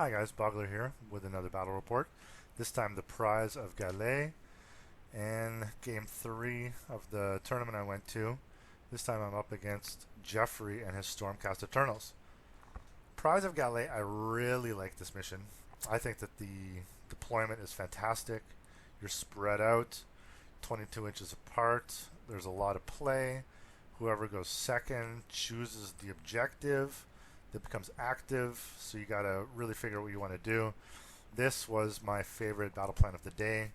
Hi guys, Boggler here with another battle report. This time the prize of Gallet and game 3 of the tournament I went to. This time I'm up against Jeffrey and his Stormcast Eternals. Prize of Gallet, I really like this mission. I think that the deployment is fantastic. You're spread out, 22 inches apart. There's a lot of play. Whoever goes second chooses the objective that becomes active, so you gotta really figure out what you want to do. This was my favorite battle plan of the day.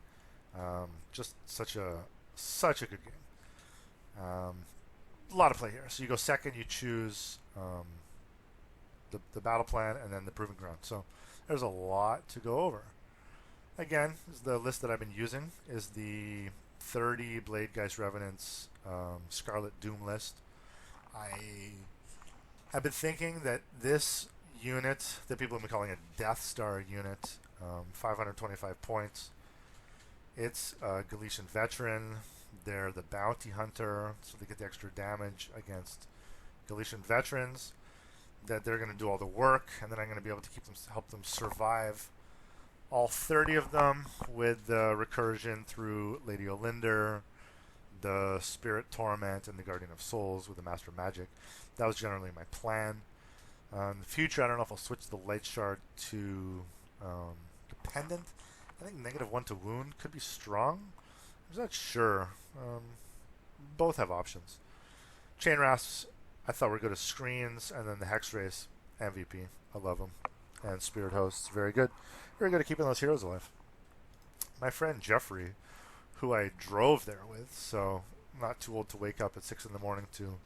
Just such a good game. A lot of play here. So you go second, you choose the battle plan and then the proving ground. So there's a lot to go over. Again, the list that I've been using is the 30 Bladegeist Revenants Scarlett Doom list. I've been thinking that this unit that people have been calling a Death Star unit, 525 points. It's a Galician veteran. They're the bounty hunter, so they get the extra damage against Galician veterans. That they're going to do all the work, and then I'm going to be able to help them survive all 30 of them with the recursion through Lady Olinder, the Spirit Torment, and the Guardian of Souls with the Master of Magic. That was generally my plan. In the future, I don't know if I'll switch the Light Shard to Dependent. I think -1 to wound could be strong. I'm not sure. Both have options. Chain Rasps, I thought were good as screens, and then the Hex Race, MVP. I love them. And Spirit Hosts, very good. Very good at keeping those heroes alive. My friend Jeffrey, who I drove there with, so I'm not too old to wake up at 6 in the morning to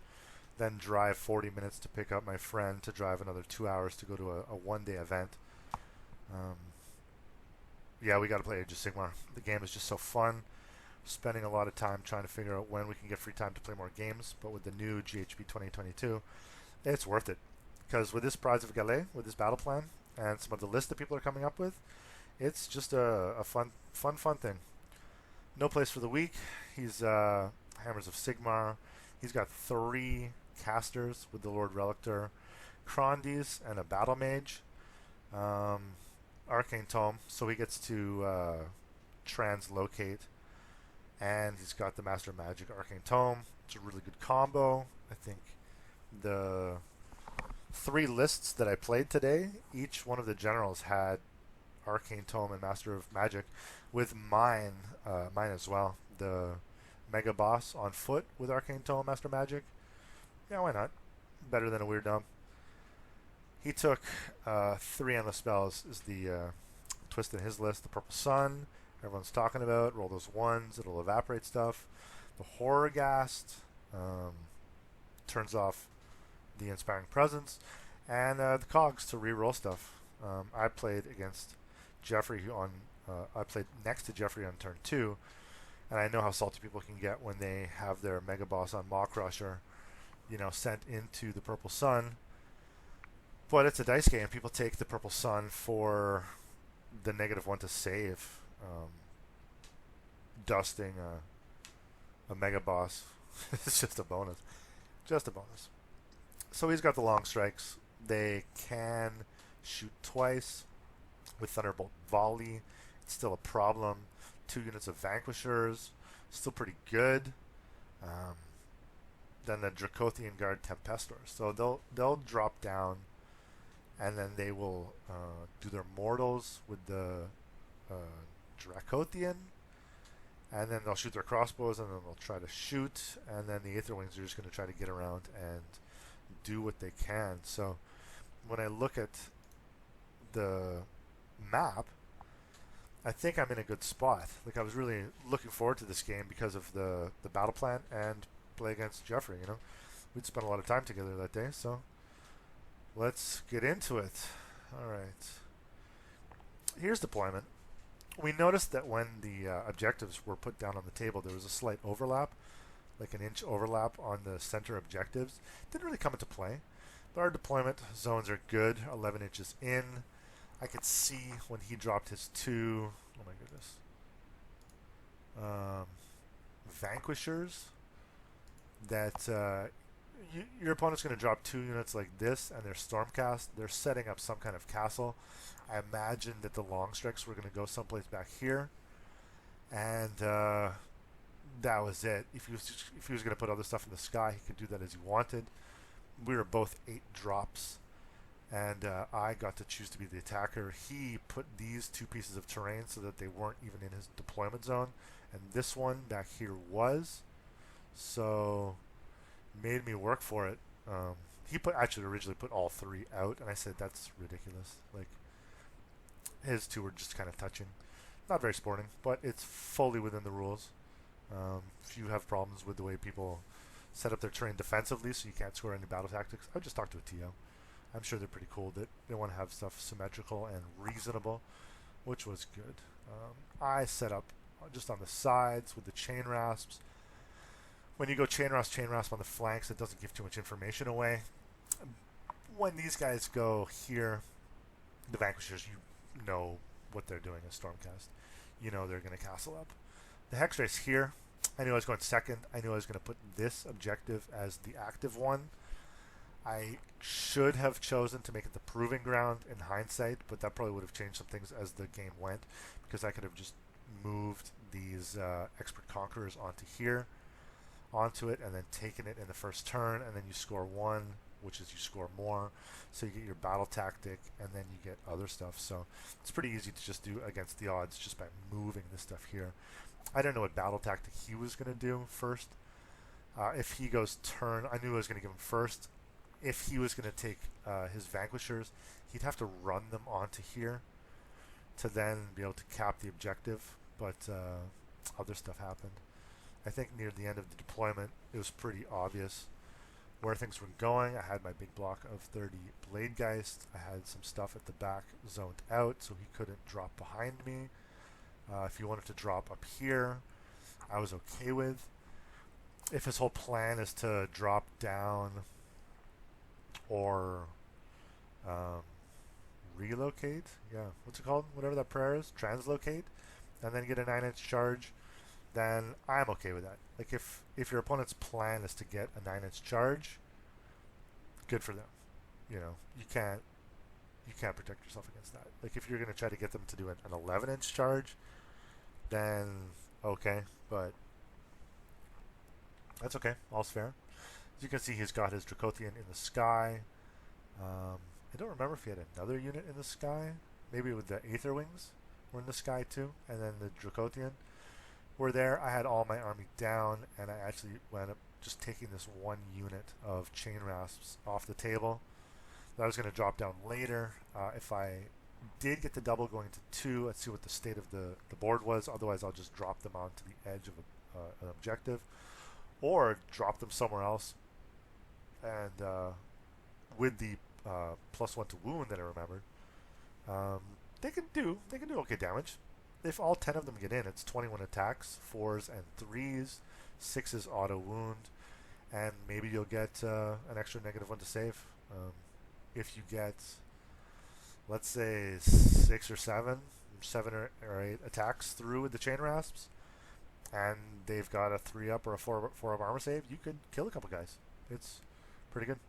then drive 40 minutes to pick up my friend to drive another 2 hours to go to a one-day event. Yeah, we got to play Age of Sigmar. The game is just so fun. Spending a lot of time trying to figure out when we can get free time to play more games, but with the new GHB2022, it's worth it. Because with this Prize of Gallet, with this battle plan, and some of the lists that people are coming up with, it's just a fun thing. No place for the weak. He's Hammers of Sigmar. He's got 3 casters with the Lord Relictor, Crondies, and a Battle Mage. Arcane Tome, so he gets to translocate. And he's got the Master of Magic Arcane Tome. It's a really good combo. I think the 3 lists that I played today, each one of the generals had Arcane Tome and Master of Magic, with mine as well. The Mega Boss on foot with Arcane Tome, Master of Magic. Yeah, why not? Better than a Weird Dumb. He took 3 Endless Spells is the twist in his list. The Purple Sun, everyone's talking about. Roll those 1s, it'll evaporate stuff. The Horrorghast turns off the Inspiring Presence. And the Cogs to re-roll stuff. I played against Jeffrey I played next to Jeffrey on turn 2, and I know how salty people can get when they have their Mega Boss on Maw Crusher, sent into the Purple Sun. But it's a dice game. People take the Purple Sun for the -1 to save. Dusting a Mega Boss. It's just a bonus. Just a bonus. So he's got the long strikes. They can shoot twice with Thunderbolt Volley. It's still a problem. 2 units of Vanquishers. Still pretty good. Then the Dracothian Guard Tempestors. So they'll drop down, and then they will do their mortals with the Dracothian, and then they'll shoot their crossbows, and then they'll try to shoot, and then the Aetherwings are just going to try to get around and do what they can. So when I look at the map, I think I'm in a good spot. Like, I was really looking forward to this game because of the battle plan and play against Jeffrey. We'd spent a lot of time together that day, so let's get into it. Alright. Here's deployment. We noticed that when the objectives were put down on the table, there was a slight overlap, like an inch overlap on the center objectives. Didn't really come into play, but our deployment zones are good, 11 inches in. I could see when he dropped his 2, oh my goodness, Vanquishers, that your opponent's going to drop 2 units like this, and they're Stormcast. They're setting up some kind of castle. I imagine that the long strikes were going to go someplace back here, and that was it. If he was going to put other stuff in the sky, he could do that as he wanted. We were both 8 drops, and I got to choose to be the attacker. He put these 2 pieces of terrain so that they weren't even in his deployment zone, and this one back here was. So made me work for it. He actually originally put all 3 out, and I said that's ridiculous. Like, his 2 were just kind of touching. Not very sporting, but it's fully within the rules. If you have problems with the way people set up their terrain defensively so you can't score any battle tactics, I would just talk to a TO. I'm sure they're pretty cool that they want to have stuff symmetrical and reasonable, which was good. I set up just on the sides with the chain rasps. When you go chain rasp on the flanks, it doesn't give too much information away. When these guys go here, the Vanquishers, you know what they're doing as Stormcast. You know they're going to castle up. The Hex Race here, I knew I was going second. I knew I was going to put this objective as the active one. I should have chosen to make it the proving ground in hindsight, but that probably would have changed some things as the game went, because I could have just moved these Expert Conquerors onto it, and then taken it in the first turn, and then you score 1, which is you score more, so you get your battle tactic, and then you get other stuff. So it's pretty easy to just do against the odds just by moving this stuff here. I didn't know what battle tactic he was going to do first. If he goes turn, I knew I was going to give him first. If he was going to take his Vanquishers, he'd have to run them onto here to then be able to cap the objective, but other stuff happened. I think near the end of the deployment, it was pretty obvious where things were going. I had my big block of 30 Bladegeist. I had some stuff at the back zoned out, so he couldn't drop behind me. If he wanted to drop up here, I was okay with. If his whole plan is to drop down or relocate, what's it called? Whatever that prayer is, translocate, and then get a 9-inch charge, then I'm okay with that. Like, if your opponent's plan is to get a 9-inch charge, good for them. You know, you can't protect yourself against that. Like, if you're going to try to get them to do an 11-inch charge, then okay, but that's okay. All's fair. As you can see, he's got his Dracothian in the sky. I don't remember if he had another unit in the sky. Maybe with the Aether Wings were in the sky too, and then the Dracothian were there. I had all my army down, and I actually wound up just taking this 1 unit of Chain Rasps off the table that I was going to drop down later. If I did get the double going to 2, let's see what the state of the board was. Otherwise, I'll just drop them onto the edge of an objective, or drop them somewhere else. And with the +1 to wound that I remembered, they can do okay damage. If all 10 of them get in, it's 21 attacks, 4s and 3s, 6s auto wound, and maybe you'll get an extra -1 to save. If you get, let's say, 6 or 7 or 8 attacks through with the Chain Rasps, and they've got a 3-up or a 4-up armor save, you could kill a couple guys. It's pretty good.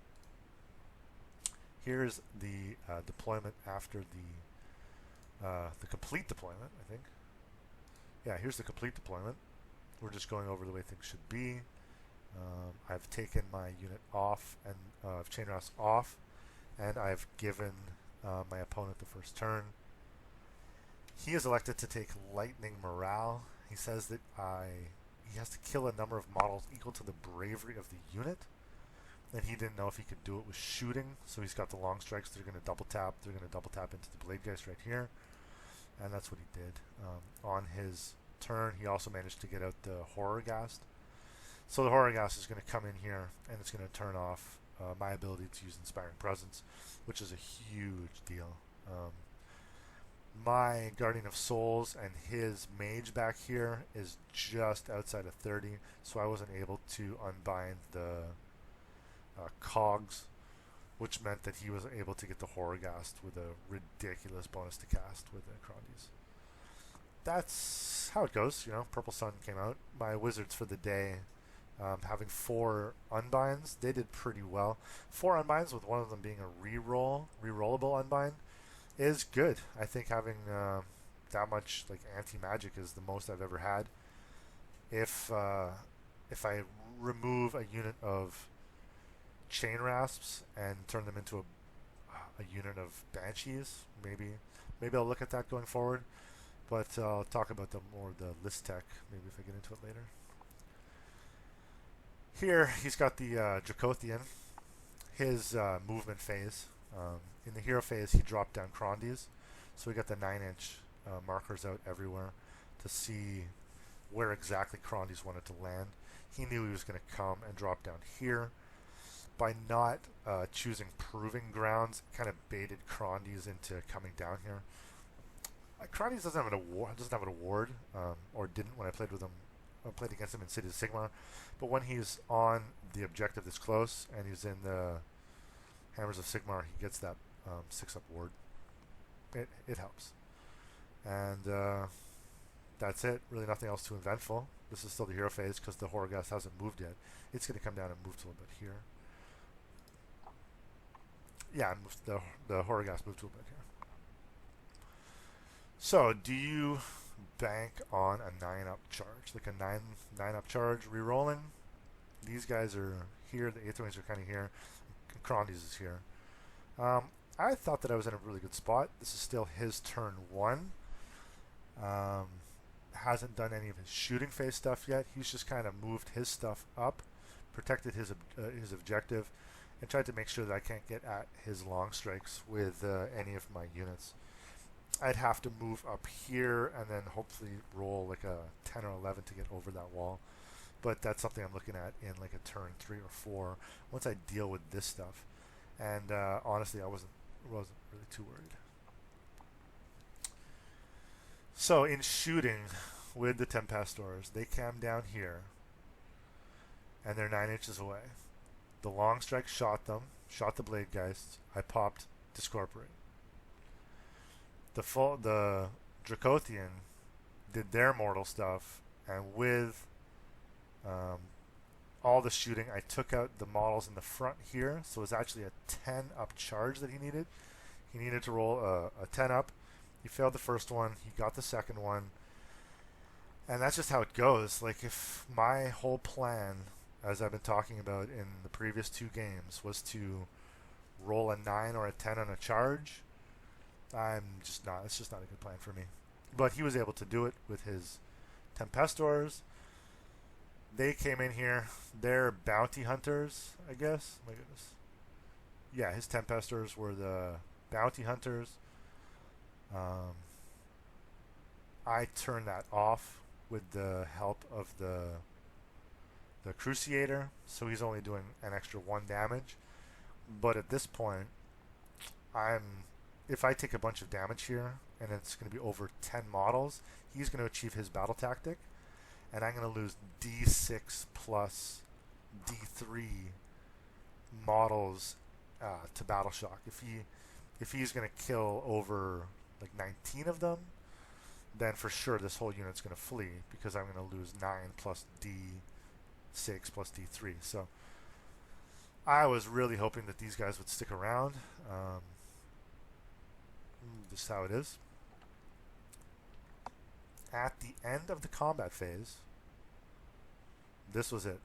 Here's the deployment after the complete deployment, I think. Yeah, here's the complete deployment. We're just going over the way things should be. I've taken my unit off and Chain Rasp off, and I've given my opponent the first turn. He is elected to take Lightning Morale. He says that he has to kill a number of models equal to the bravery of the unit, and he didn't know if he could do it with shooting, so he's got the long strikes. They're going to double tap. They're going to double tap into the Bladegeist right here, and that's what he did. On his turn, he also managed to get out the Horrorghast. So the Horrorghast is going to come in here, and it's going to turn off my ability to use Inspiring Presence, which is a huge deal. My Guardian of Souls and his Mage back here is just outside of 30, so I wasn't able to unbind the cogs, which meant that he was able to get the Horrorghast with a ridiculous bonus to cast with the Crondies. That's how it goes, you know. Purple Sun came out. My wizards for the day, having 4 unbinds, they did pretty well. 4 unbinds with one of them being a rerollable unbind is good. I think having that much like anti-magic is the most I've ever had. If I remove a unit of chain rasps and turn them into a unit of banshees, maybe I'll look at that going forward. But I'll talk about the list tech maybe if I get into it later. Here he's got the Dracothian, his movement phase. In the hero phase, he dropped down Crondies, so we got the 9-inch markers out everywhere to see where exactly Crondies wanted to land. He knew he was going to come and drop down here. By not choosing proving grounds, it kind of baited Crondies into coming down here. Crondies doesn't have an award, or didn't when I played with him. I played against him in City of Sigmar, but when he's on the objective this close and he's in the Hammers of Sigmar, he gets that 6-up ward. It helps, and that's it. Really, nothing else too eventful. This is still the hero phase because the Horgast hasn't moved yet. It's going to come down and move to a little bit here. Yeah, the Horgast moved to a bit here. So, do you bank on a 9-up charge, like a 9-up charge rerolling? These guys are here. The 8th wings are kind of here. Crondies is here. I thought that I was in a really good spot. This is still his turn 1. Hasn't done any of his shooting phase stuff yet. He's just kind of moved his stuff up, protected his objective, and tried to make sure that I can't get at his long strikes with any of my units. I'd have to move up here and then hopefully roll like a 10 or 11 to get over that wall. But that's something I'm looking at in like a turn 3 or 4 once I deal with this stuff. And honestly, I wasn't really too worried. So in shooting with the Tempestors, they came down here and they're 9 inches away. The long strike shot them, shot the Blade Geists. I popped Discorporate. The Dracothian did their mortal stuff, and with all the shooting, I took out the models in the front here, so it was actually a 10-up charge that he needed. He needed to roll a 10-up. He failed the first one. He got the second one. And that's just how it goes. Like, if my whole plan, as I've been talking about in the previous 2 games, was to roll a 9 or a 10 on a charge, it's just not a good plan for me. But he was able to do it with his Tempestors. They came in here. They're bounty hunters, I guess. My goodness. Yeah, his Tempestors were the bounty hunters. I turned that off with the help of the Cruciator, so he's only doing an extra 1 damage. But at this point, if I take a bunch of damage here, and it's going to be over 10 models, he's going to achieve his battle tactic, and I'm going to lose D6 plus D3 models to Battle Shock. If he's going to kill over like 19 of them, then for sure this whole unit's going to flee, because I'm going to lose 9 plus D6 plus D3. So I was really hoping that these guys would stick around. This is how it is. At the end of the combat phase, this was it.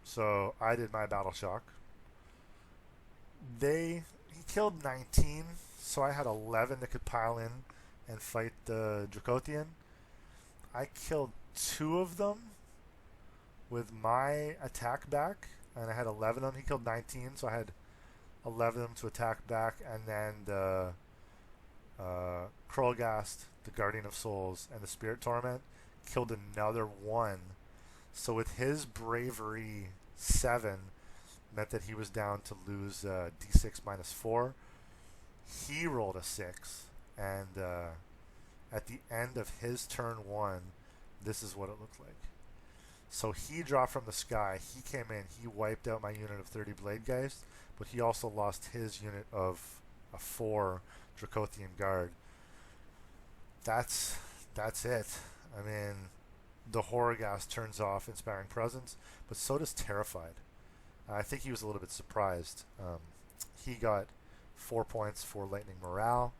So I did my Battle Shock. He killed 19, so I had 11 that could pile in and fight the Dracothian. I killed 2 of them with my attack back, and I had 11 of them. He killed 19, so I had 11 of them to attack back, and then the Krollgast, the Guardian of Souls, and the Spirit Torment killed another 1. So with his bravery 7 meant that he was down to lose D6 minus 4. He rolled a 6, and at the end of his turn 1, this is what it looked like. So he dropped from the sky. He came in. He wiped out my unit of 30 Blade Geist, but he also lost his unit of a 4 Dracothian Guard. That's it. I mean, the Horrorghast turns off Inspiring Presence, but so does Terrified. I think he was a little bit surprised. He got 4 points for Lightning Morale,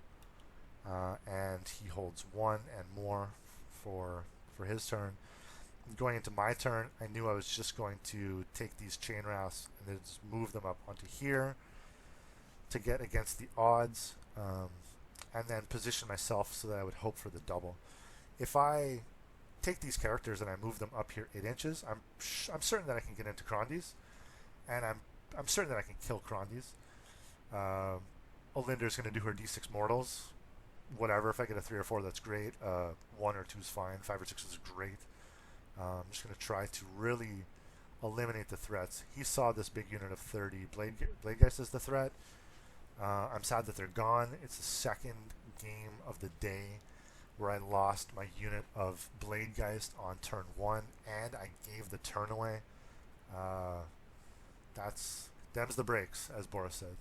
and he holds 1 and more for his turn. Going into my turn, I knew I was just going to take these Chain Wraths and then just move them up onto here to get against the odds, and then position myself so that I would hope for the double. If I take these characters and I move them up here 8 inches, I'm certain that I can get into Crondies, and I'm certain that I can kill Crondies. Olinder's going to do her D6 Mortals. Whatever, if I get a 3 or 4, that's great. 1 or 2 is fine. 5 or 6 is great. I'm just going to try to really eliminate the threats. He saw this big unit of 30 Bladegeist as the threat. I'm sad that they're gone. It's the second game of the day where I lost my unit of Bladegeist on turn 1, and I gave the turn away. Them's the breaks, as Boris said.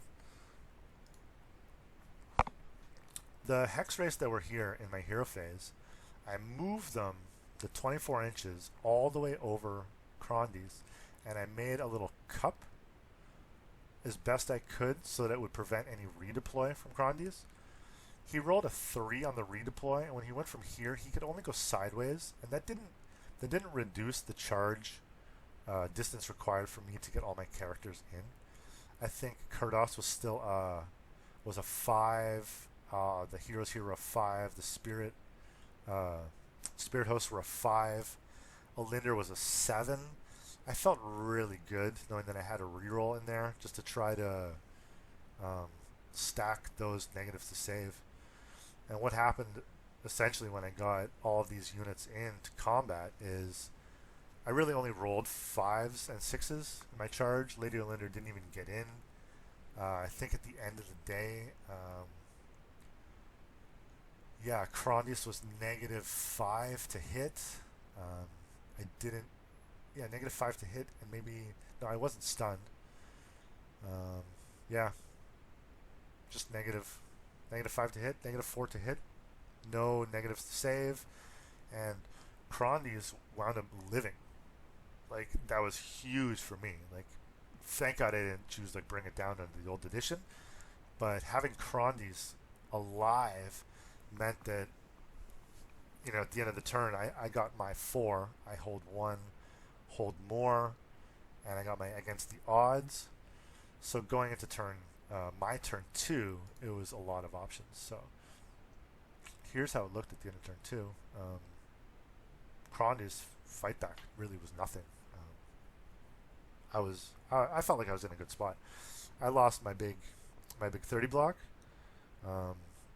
The Hex Race that were here in my hero phase, I moved them the 24 inches all the way over Crondies, and I made a little cup as best I could so that it would prevent any redeploy from Crondies. He rolled a 3 on the redeploy, and when he went from here, he could only go sideways, and that didn't reduce the charge distance required for me to get all my characters in. I think Kurdos was still was a 5. The heroes here were a 5. The Spirit Hosts were a 5. Olinder was a 7. I felt really good knowing that I had a reroll in there just to try to stack those negatives to save. And what happened essentially when I got all of these units into combat is I really only rolled 5s and 6s in my charge. Lady Olinder didn't even get in. I think at the end of the day, Crondius was -5 to hit. I didn't, -5 to hit, and no, I wasn't stunned. Just -5 to hit, -4 to hit, no negatives to save, and Crondius wound up living. Like, that was huge for me. Like, thank God I didn't choose to bring it down under the old edition, but having Crondius alive meant that, at the end of the turn, I got my 4. I hold 1, hold more, and I got my against the odds. So going into my turn 2, it was a lot of options. So here's how it looked at the end of turn 2. Crondi's fight back really was nothing. I felt like I was in a good spot. I lost my big 30 block.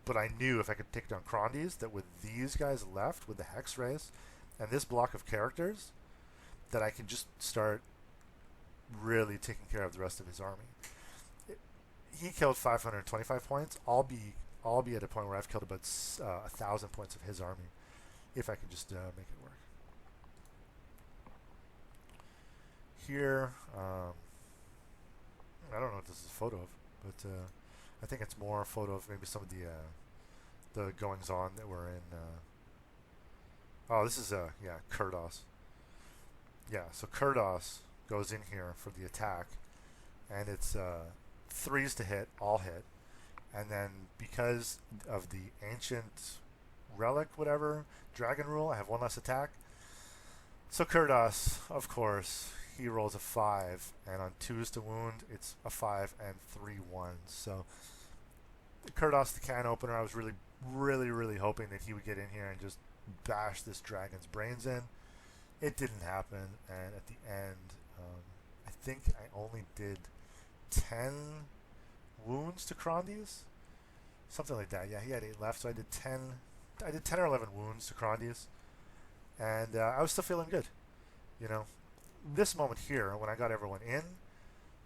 But I knew if I could take down Crondies, that with these guys left, with the Hex Race, and this block of characters, that I can just start really taking care of the rest of his army. He killed 525 points. I'll be at a point where I've killed about 1,000 points of his army, if I can just make it work. Here, I don't know what this is a photo of, but I think it's more a photo of maybe some of the goings on that were in. This is Kurdos. Yeah, so Kurdos goes in here for the attack, and it's 3s to hit, all hit, and then because of the ancient relic, whatever dragon rule, I have 1 less attack. So Kurdos, of course, he rolls a 5, and on 2s to wound, it's a 5 and 3 1s. So Kurdos, the can opener, I was really, really, really hoping that he would get in here and just bash this dragon's brains in. It didn't happen, and at the end, I think I only did 10 wounds to Crondius, something like that. Yeah, he had 8 left, so I did 10 or 11 wounds to Crondius, and I was still feeling good. This moment here, when I got everyone in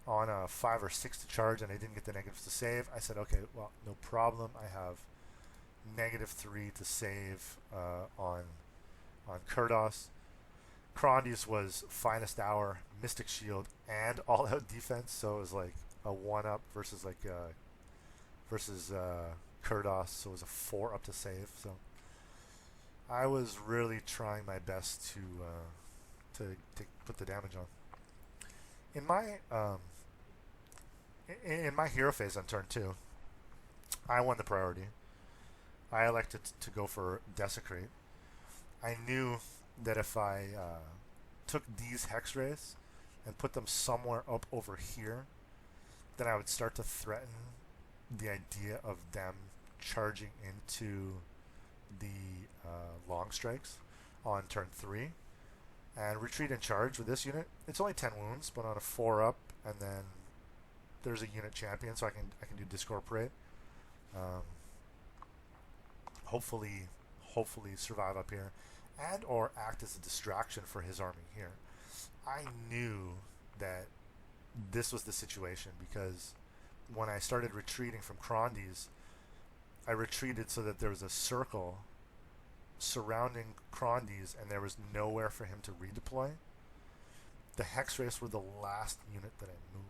on a 5 or 6 to charge and I didn't get the negatives to save, I said, okay, well, no problem. I have -3 to save on Kurdos. Crondius was Finest Hour, Mystic Shield, and All Out Defense, so it was like a 1-up versus Kurdos, so it was a 4-up to save. So I was really trying my best to put the damage on. In my in my hero phase on turn 2, I won the priority. I elected to go for Desecrate. I knew that if I took these Hex Rays and put them somewhere up over here, then I would start to threaten the idea of them charging into the long strikes on turn 3. And retreat and charge with this unit, it's only 10 wounds, but on a 4 up, and then there's a unit champion, so I can do Discorporate. Hopefully survive up here, and or act as a distraction for his army here. I knew that this was the situation because when I started retreating from Crondies, I retreated so that there was a circle surrounding Crondies and there was nowhere for him to redeploy. The Hex Race were the last unit that I moved.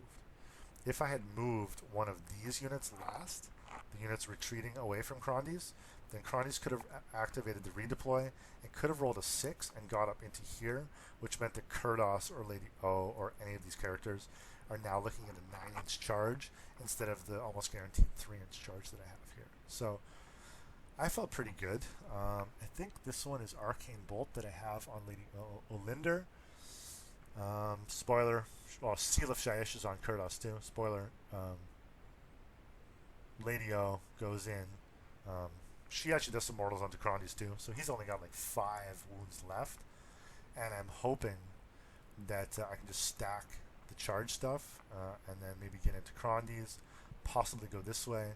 If I had moved one of these units last, the units retreating away from Crondies, then Crondies could have activated the redeploy and could have rolled a 6 and got up into here, which meant that Kurdos or Lady O or any of these characters are now looking at a 9-inch charge instead of the almost guaranteed 3-inch charge that I have here. So I felt pretty good. I think this one is Arcane Bolt that I have on Lady Olinder. Spoiler, well, Seal of Shyish is on Kurdos too. Spoiler, Lady O goes in. She actually does some mortals onto Crondies too, so he's only got like 5 wounds left. And I'm hoping that I can just stack the charge stuff and then maybe get into Crondies, possibly go this way.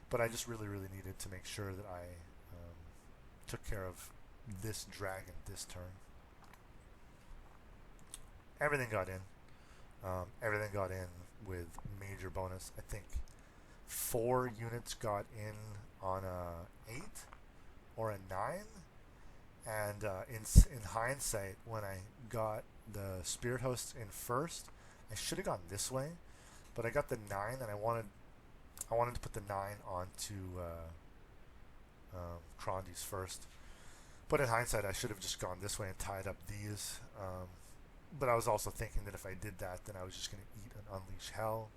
But I just really needed to make sure that I took care of this dragon this turn. Everything got in. Everything got in with major bonus. I think 4 units got in on a 8 or a 9. And in hindsight, when I got the Spirit Hosts in first, I should have gone this way. But I got the 9, and I wanted to put the 9 onto Crondies first. But in hindsight, I should have just gone this way and tied up these. But I was also thinking that if I did that, then I was just going to eat and unleash hell.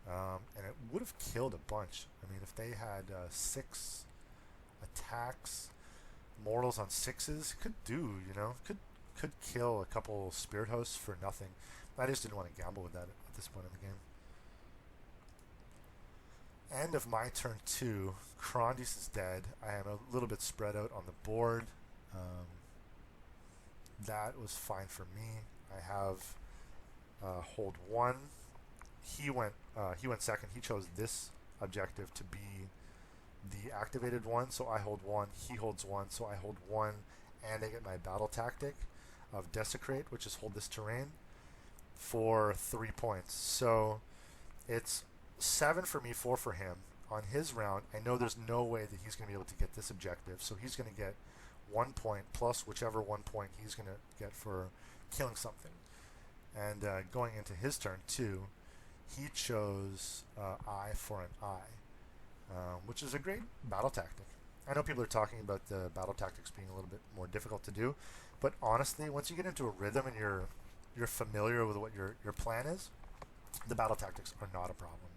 And it would have killed a bunch. I mean, if they had 6 attacks, mortals on 6s, could do, could kill a couple Spirit Hosts for nothing. I just didn't want to gamble with that at this point in the game. End of my turn 2. Crondies is dead. I am a little bit spread out on the board. That was fine for me. I have hold 1. He went second. He chose this objective to be the activated one, so I hold 1. He holds 1, so I hold 1, and I get my battle tactic of Desecrate, which is hold this terrain, for 3 points. So it's 7 for me, 4 for him. On his round, I know there's no way that he's going to be able to get this objective, so he's going to get 1 point plus whichever 1 point he's going to get for killing something. And going into his turn 2, he chose eye for an eye, which is a great battle tactic. I know people are talking about the battle tactics being a little bit more difficult to do, but honestly, once you get into a rhythm and you're familiar with what your plan is, the battle tactics are not a problem.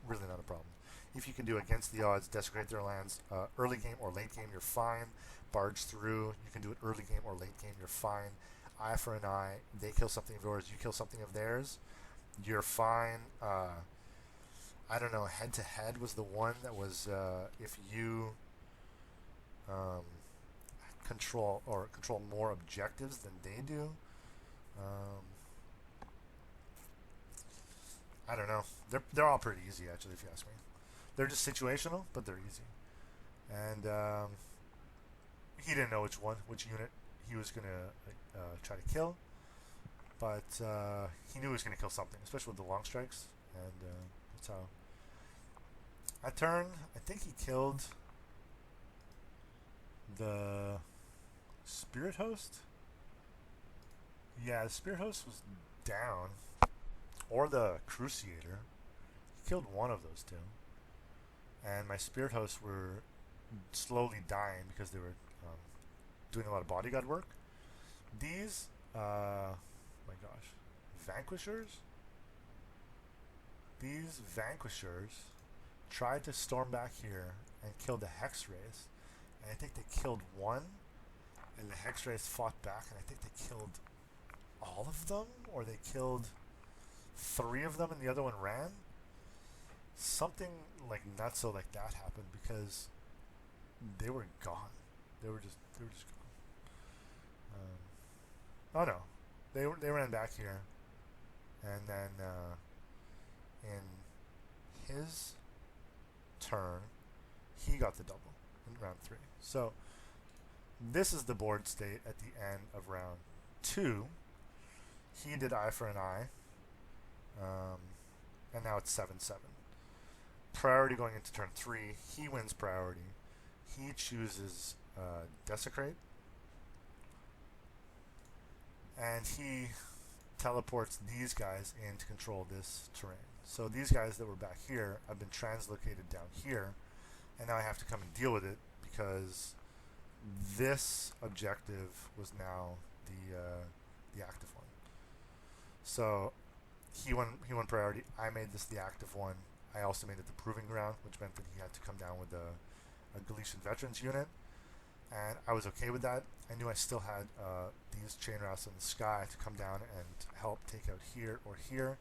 Really not a problem. If you can do against the odds, desecrate their lands, early game or late game, you're fine. Barge through, you can do it early game or late game, you're fine. Eye for an eye, they kill something of yours, you kill something of theirs, you're fine. I don't know, head to head was the one that was if you control more objectives than they do. I don't know. They're all pretty easy, actually, if you ask me. They're just situational, but they're easy. And he didn't know which unit he was going to try to kill. But he knew he was going to kill something, especially with the long strikes. And that's how. At turn, I think he killed the Spirit Host. Yeah, the Spirit Host was down. Or the Cruciator. He killed one of those two. And my Spirit Hosts were slowly dying because they were doing a lot of bodyguard work. These, my gosh, vanquishers. These vanquishers tried to storm back here and kill the hex race, and I think they killed one, and the hex race fought back, and I think they killed all of them, or they killed 3 of them and the other one ran. Something like nutso like that happened because they were gone. They were just gone. Oh no, they ran back here, and then in his turn, he got the double in round 3. So this is the board state at the end of round 2. He did eye for an eye, and now it's 7-7. Priority going into turn 3, he wins priority. He chooses Desecrate, and he teleports these guys in to control this terrain. So these guys that were back here have been translocated down here, and now I have to come and deal with it because this objective was now the active one. So he won priority. I made this the active one. I also made it the proving ground, which meant that he had to come down with a Galician veterans unit, and I was okay with that. I knew I still had these chain rafts in the sky to come down and help take out here or here,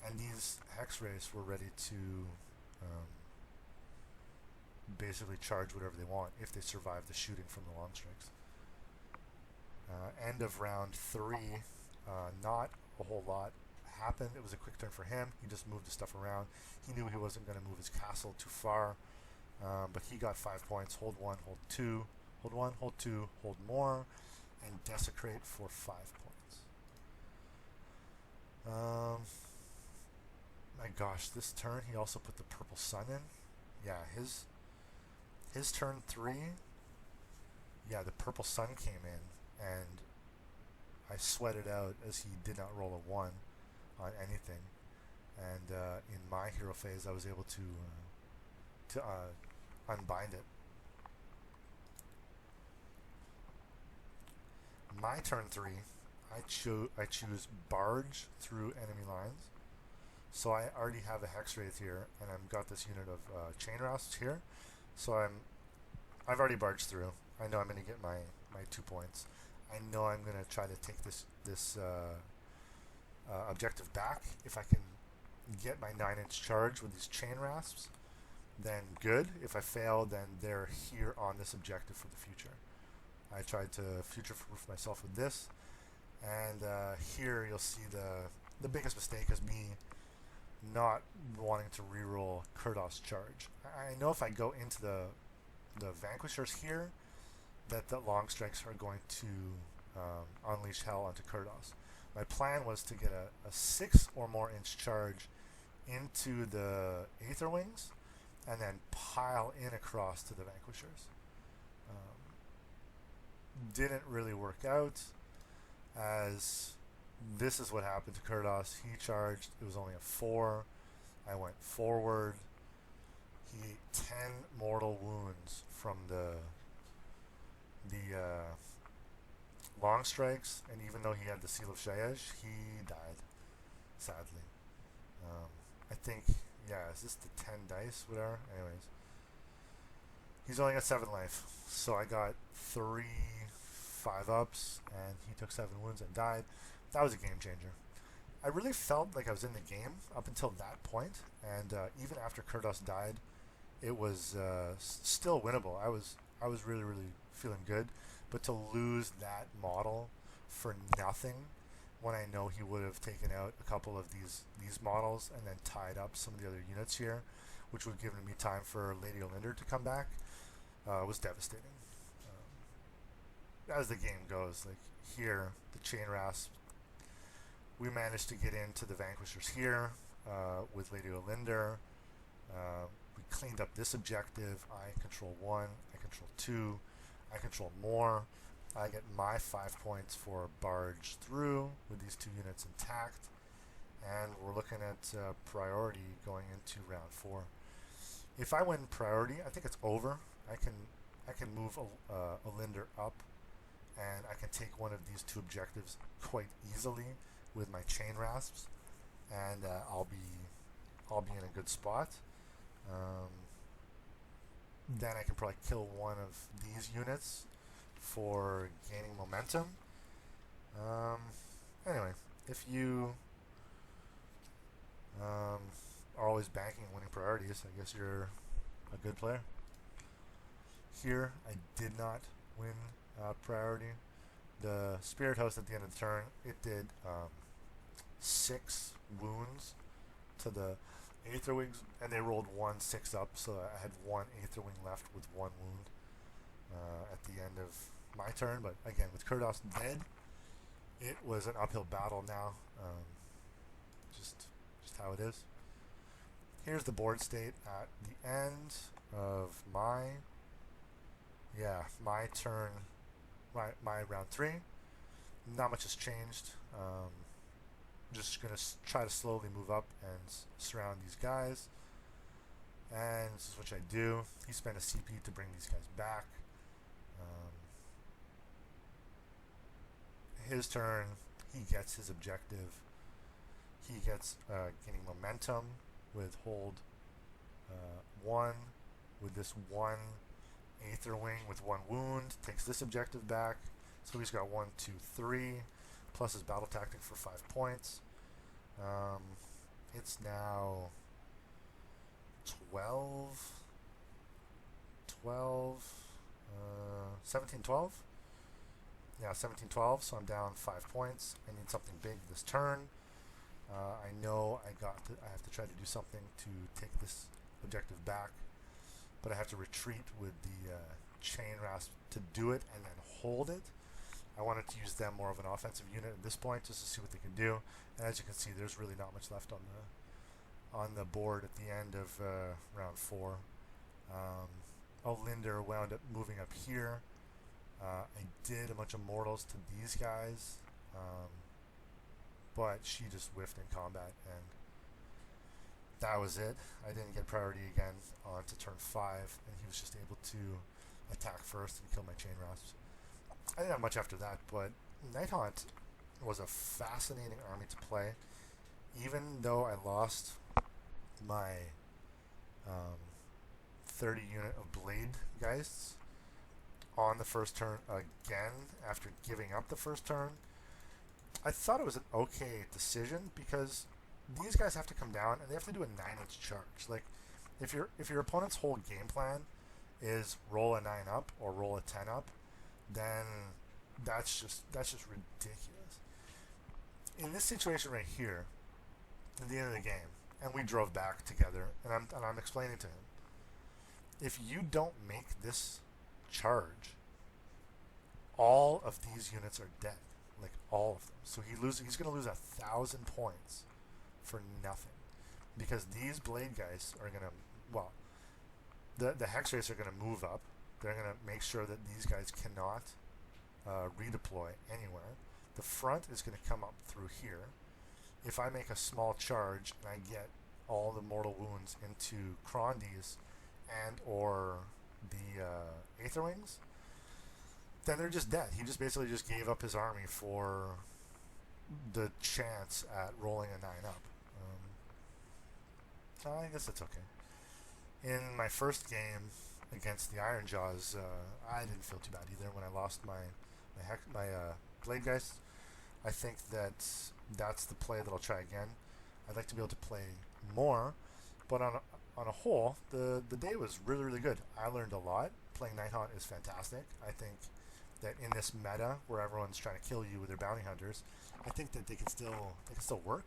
and these hex rays were ready to basically charge whatever they want if they survive the shooting from the long strikes. End of round 3, not a whole lot happened. It was a quick turn for him. He just moved the stuff around. He knew he wasn't going to move his castle too far, but he got 5 points. Hold 1, hold 2, hold 1, hold 2, hold more, and Desecrate for 5 points. My gosh, this turn he also put the purple sun in. Yeah, his turn 3, yeah, the purple sun came in, and I sweated out as he did not roll a 1 on anything, and in my hero phase I was able to unbind it. My turn 3, I choose barge through enemy lines. So I already have a hex wraith here, and I've got this unit of chain rafts here. So I've already barged through. I know I'm going to get my 2 points. I know I'm going to try to take this objective back. If I can get my 9-inch charge with these chain rasps, then good. If I fail, then they're here on this objective for the future. I tried to future-proof myself with this, and here you'll see the biggest mistake is me not wanting to reroll Kurdos charge. I know if I go into the vanquishers here, that the long strikes are going to unleash hell onto Kurdos. My plan was to get a 6 or more inch charge into the Aether Wings and then pile in across to the vanquishers. Didn't really work out, as this is what happened to Kurdos. He charged, it was only a 4. I went forward. He ate 10 mortal wounds from the long strikes, and even though he had the Seal of Shayej, he died, sadly. I think, yeah, is this the 10 dice, whatever? Anyways, he's only got 7 life, so I got 3 5-ups, and he took 7 wounds and died. That was a game changer. I really felt like I was in the game up until that point, and even after Kurdos died, it was still winnable. I was really feeling good, but to lose that model for nothing, when I know he would have taken out a couple of these models and then tied up some of the other units here, which would have given me time for Lady Olinder to come back, was devastating. As the game goes, like here, the chain rasp, we managed to get into the vanquishers here with Lady Olinder. We cleaned up this objective. I control 1, I control 2, I control more. I get my 5 points for barge through with these 2 units intact, and we're looking at priority going into round 4. If I win priority, I think it's over. I I can move a Linder up, and I can take one of these two objectives quite easily with my chain rasps, and I'll be in a good spot. Then I can probably kill one of these units for gaining momentum. Anyway, if you are always banking winning priorities, I guess you're a good player. Here, I did not win priority. The Spirit Host at the end of the turn, it did 6 wounds to the Aether Wings, and they rolled 1 6 up, so I had 1 Aether Wing left with 1 wound at the end of my turn. But again, with Kurdos dead, it was an uphill battle now. Just how it is. Here's the board state at the end of my turn, my round 3. Not much has changed. Just gonna try to slowly move up and surround these guys, and this is what I do. He spent a CP to bring these guys back. His turn, he gets his objective. He gets gaining momentum with hold 1, with this 1 Aether Wing with 1 wound, takes this objective back. So he's got 1, 2, 3, plus his battle tactic for 5 points. It's now 17, 12. Yeah, 17, 12, so I'm down 5 points. I need something big this turn. I know I have to try to do something to take this objective back, but I have to retreat with the chain rasp to do it and then hold it. I wanted to use them more of an offensive unit at this point just to see what they can do. And as you can see, there's really not much left on the board at the end of round 4. Linder wound up moving up here. I did a bunch of mortals to these guys, but she just whiffed in combat, and that was it. I didn't get priority again on to turn 5, and he was just able to attack first and kill my chain rasps. I didn't have much after that, but Nighthaunt was a fascinating army to play. Even though I lost my 30 unit of Blade Geists on the first turn again after giving up the first turn, I thought it was an okay decision, because these guys have to come down and they have to do a 9-inch charge. Like, if your opponent's whole game plan is roll a 9 up or roll a 10 up, then that's just ridiculous. In this situation right here, at the end of the game, and we drove back together, and I'm explaining to him, if you don't make this charge, all of these units are dead, like all of them. So he's going to lose 1,000 points for nothing, because these blade guys are going to, the hex rates are going to move up. They're going to make sure that these guys cannot redeploy anywhere. The front is going to come up through here. If I make a small charge and I get all the mortal wounds into Crondies and or the Aetherwings, then they're just dead. He just basically just gave up his army for the chance at rolling a 9 up. So I guess that's okay. In my first game against the Iron Jaws, I didn't feel too bad either when I lost my Blade Geist. I think that's the play that I'll try again. I'd like to be able to play more, but on a whole, the day was really, really good. I learned a lot. Playing Nighthaunt is fantastic. I think that in this meta where everyone's trying to kill you with their bounty hunters, I think that they can still work.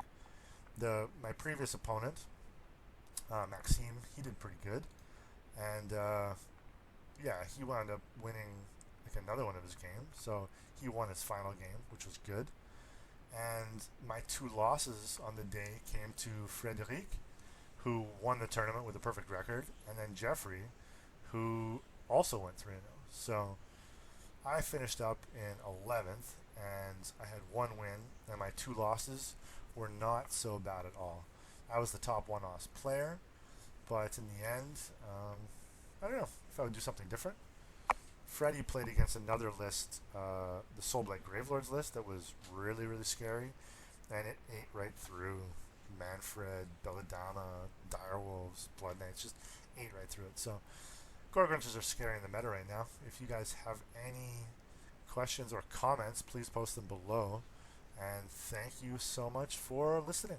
My previous opponent, Maxime, he did pretty good, and he wound up winning like another one of his games. So he won his final game, which was good. And my 2 losses on the day came to Frederic, who won the tournament with a perfect record, and then Jeffrey, who also went 3-0. So I finished up in 11th, and I had 1 win, and my 2 losses were not so bad at all. I was the top 1-loss player, but in the end, I don't know if I would do something different. Freddy played against another list, the Soulblight Gravelords list, that was really, really scary, and it ate right through Manfred, Belladonna, Direwolves, Blood Knights, just ate right through it. So Gorgrunches are scaring the meta right now. If you guys have any questions or comments, please post them below. And thank you so much for listening.